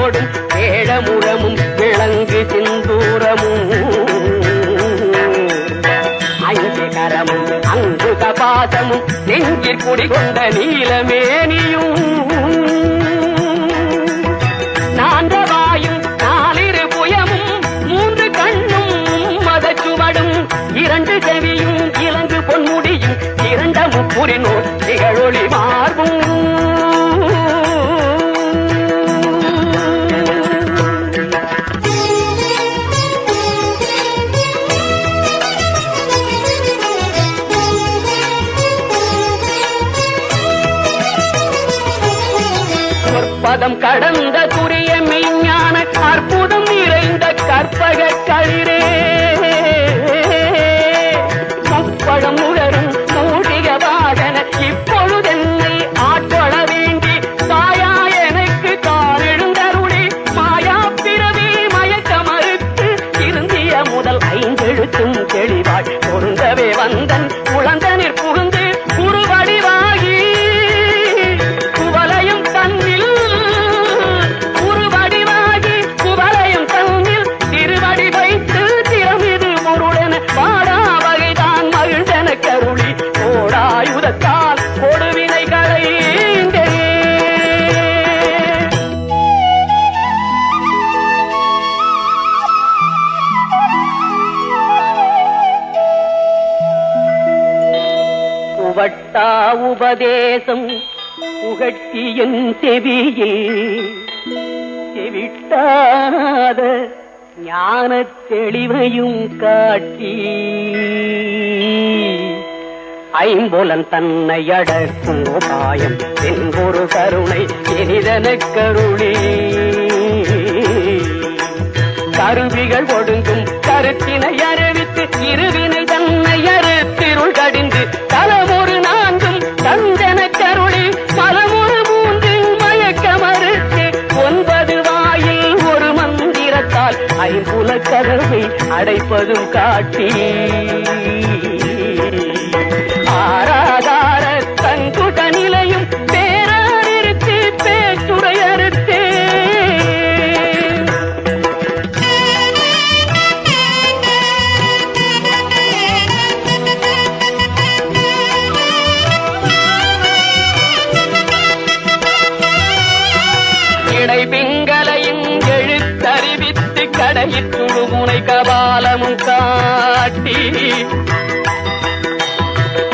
ஓடும் வேடமுழமும் விளங்கு சிந்தூரமும் ஐந்து கரமும் அங்கு கபாசமும் நெஞ்சிற் குடிகொண்ட நீலமேனியும் நான்கவாயும் நாலிரு புயமும் மூன்று கண்ணும் மதச்சுவடும் இரண்டு செவியும் இலங்கு பொன்முடியும் இரண்ட முப்புரினோர் திகழொளி மார்பும் பதம் கடந்த துரிய மெய்ஞான அற்புதம் நிறைந்த கற்பக களிரே முப்பழம் உழரும் மூடிக வாகன இப்பொழுதென்னை ஆட்கொள வேண்டி தாயா எனக்கு தாரெழுந்தருளி மாயா பிறவி மயக்க மறுத்து இருந்திய முதல் ஐந்தெழுத்தும் தெளிவாய் பொருந்தவே வந்தன் குழந்தனிற் புகுந்து குருவடிவாகி கருளி ஓடாயுதத்தால் கொடுவினைகளை உவட்டா உபதேசம் புகட்டியன் செவியில் செவிட்டாத ஞானத் தெளிவையும் காட்டி ஐம்புலன் தன்னை அடக்கும் உபாயம் என்பொரு கருணை இனிதனக் கருளி கருவிகள் ஒடுங்கும் கருத்தினை அறிவித்து இருவினை தன்னை அறுத்திருள் கடிந்து தலமொரு நான்கும் தந்தன கருளி பலமொரு மூன்று மயக்க மறுத்து 9 வாயில் ஒரு மந்திரத்தால் ஐம்புல கதவை அடைப்பதும் காட்டி ஆராதார தங்குட நிலையும் பேராரிருத்து பேச்சுரையறுத்து இடைபிங்கலையும் எழுத்தறிவித்து கடையிற்றுமுனை கபாலமும் காட்டி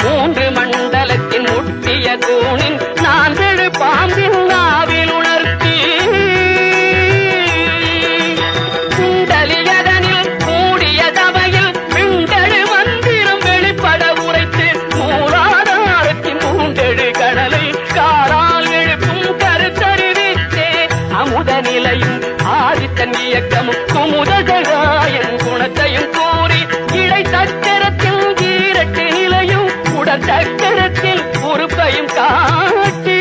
மூன்று மண்டலத்தின் முட்டிய தூணின் 4 பாம்பின் நாவில் உணர்த்தி குண்டலியதனில் கூடிய சபையில் பிண்டழு மந்திரம் வெளிப்பட உரைத்து மூலாதாரத்தின் 3 கடலை காரால் எழுப்பும் கருத்தறிவித்தே அமுத நிலையும் ஆதித்தன் இயக்கமும் குமுதகாயன் குணத்தையும் கூறி இடை சக்கரத்தில் ஈரட்டு நிலையும் உடல் சக்கரத்தில் பொறுப்பையும் காட்டி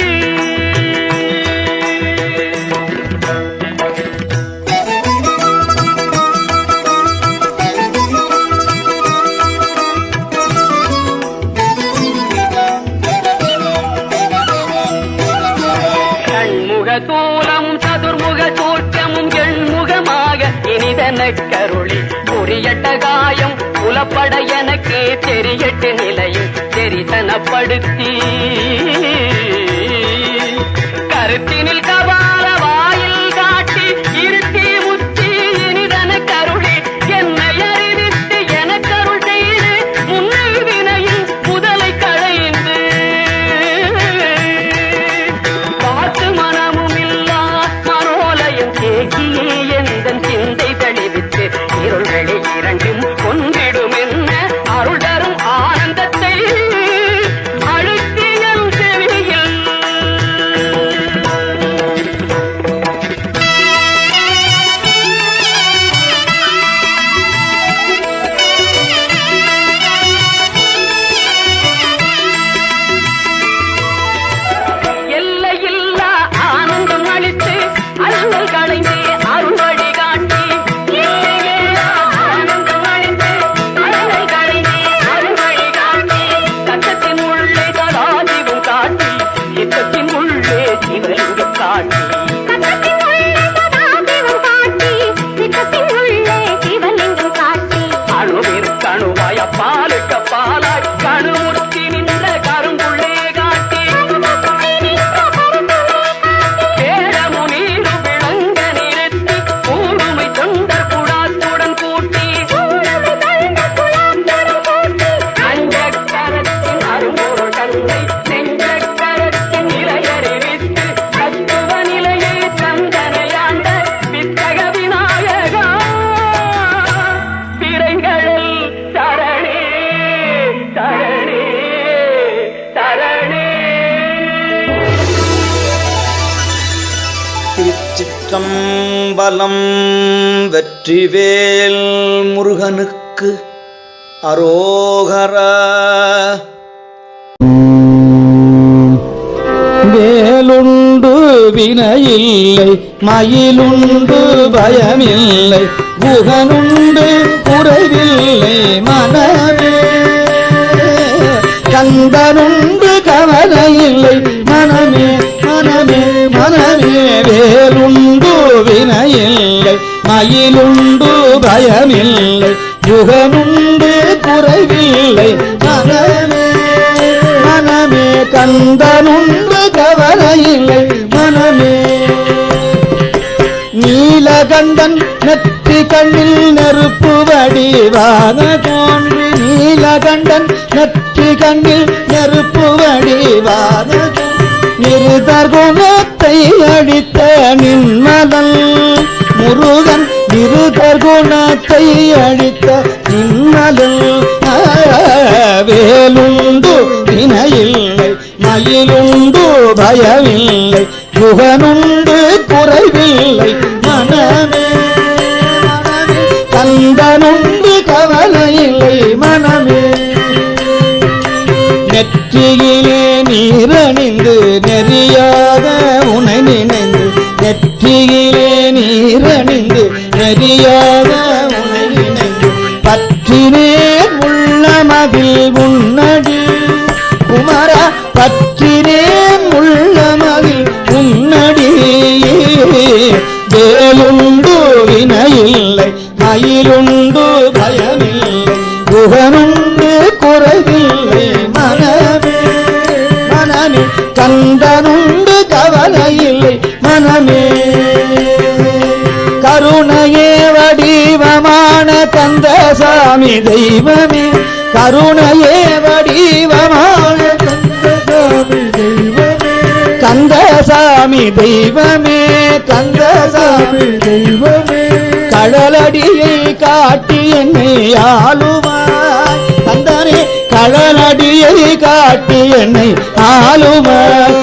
கண்முக தூலமும் சதுர்முக சூற்றமும் எண்முகமாக இனிதனக் கருளி புரியட்ட காயம் புலப்பட எனக்கு தெரியட்டு நிலையும் தெரிசனப்படுத்தி கருத்தினில் கபால வாயில் காட்டி இருத்தி முத்தி இனிதன கருளி என்னை அறிவித்து எனக்கருள் செய்து முன்னை வினையில் முதலை களைந்து காத்து மனமும் இல்லா மனோலயம் கேக்கியே எந்தன் சிந்தை தெளிவித்து இருள்வெளி இரண்டும் கொன்றிடும் என்ன அருள் தரும் ஆனந்தத்தை அழுத்தியல் செவியில் திருச்சிற்றம்பலம். வெற்றிவேல் முருகனுக்கு அரோகரா. வேலுண்டு வினையில்லை, மயிலுண்டு பயமில்லை, குகனுண்டு குறைவில்லை மனமே. கந்தனுண்டு கவலையில்லை மனமே மனமே மனமே. வேலுண்டு வினையில்லை, மயிலுண்டு பயமில்லை, குகனுண்டு குறைவில்லை மனமே மனமே. கந்தனுண்டு கவலையில்லை மனமே. நீலகண்டன் நெற்றி கண்ணில் நெருப்பு வடிவாக தோன்றி, நீலகண்டன் நெற்றி கண்ணில் நெருப்பு வடிவாக நிருதர் குணத்தை அடித்த நின்மலன் முருகன், நிருதர் குணத்தை அடித்த நின்மலன். வேலுண்டு வினையில்லை, மயிலுண்டு பயமில்லை, குகனுண்டு குறைவில்லை மனமே மனமே. கந்தனுண்டு கவலையில்லை மனமே. நெற்றியிலே நீரணிந்து நெறியாக உனை நினைந்து, நெற்றியிலே நீரணிந்து நெறியாக உனை நினைந்து, பற்றினே உள்ளமதில் உன்னடி குமரா, பற்றினே உள்ளமதில் உன்னடி. வேலுண்டு வினையில்லை, மயிலுண்டு பயமில்லை, குகனுண்டு குறைவில்லை மனமே மனமே. கந்தனுண்டு கவலையில்லை மனமே. கருணையே வடிவமான கந்தசாமி தெய்வமே, கருணையே வடிவமான கந்தசாமி தெய்வமே, கந்தசாமி தெய்வமே, கந்தசாமி தெய்வமே. கடலடியை காட்டி என்னை ஆளுமாய் கந்தனே, கடலடியை காட்டி என்னை ஆளுமாய்.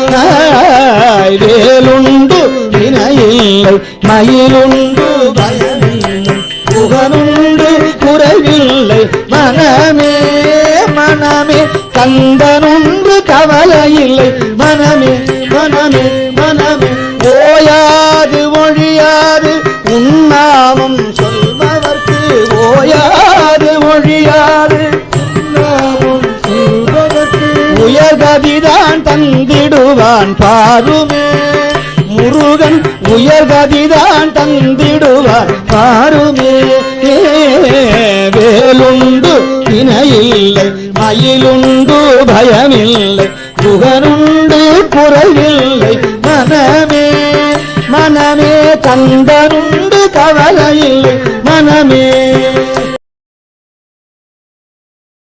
வேலுண்டு வினையில்லை, மயிலுண்டு பயமில்லை, குகனுண்டு குறைவில்லை மனமே மனமே. கந்தனுண்டு கவலையில்லை மனமே மனமே மனமே. ஓயாது ஒழியாது உன்னாமம் சொல்பவர்க்கு, ஓயாது ஒழியாது உன்னாமம் சொல்பவர்க்கு, உயர்கதிதான் தந்திடுவான் பாருமே முருகன், உயர்கதிதான் தந்திடுவான் பாருமே. வேலுண்டு வினையில்லை, மயிலுண்டு பயமில்லை, குகனுண்டு குறைவில்லை மனமே மனமே. கந்தனுண்டு கவலையில்லை மனமே.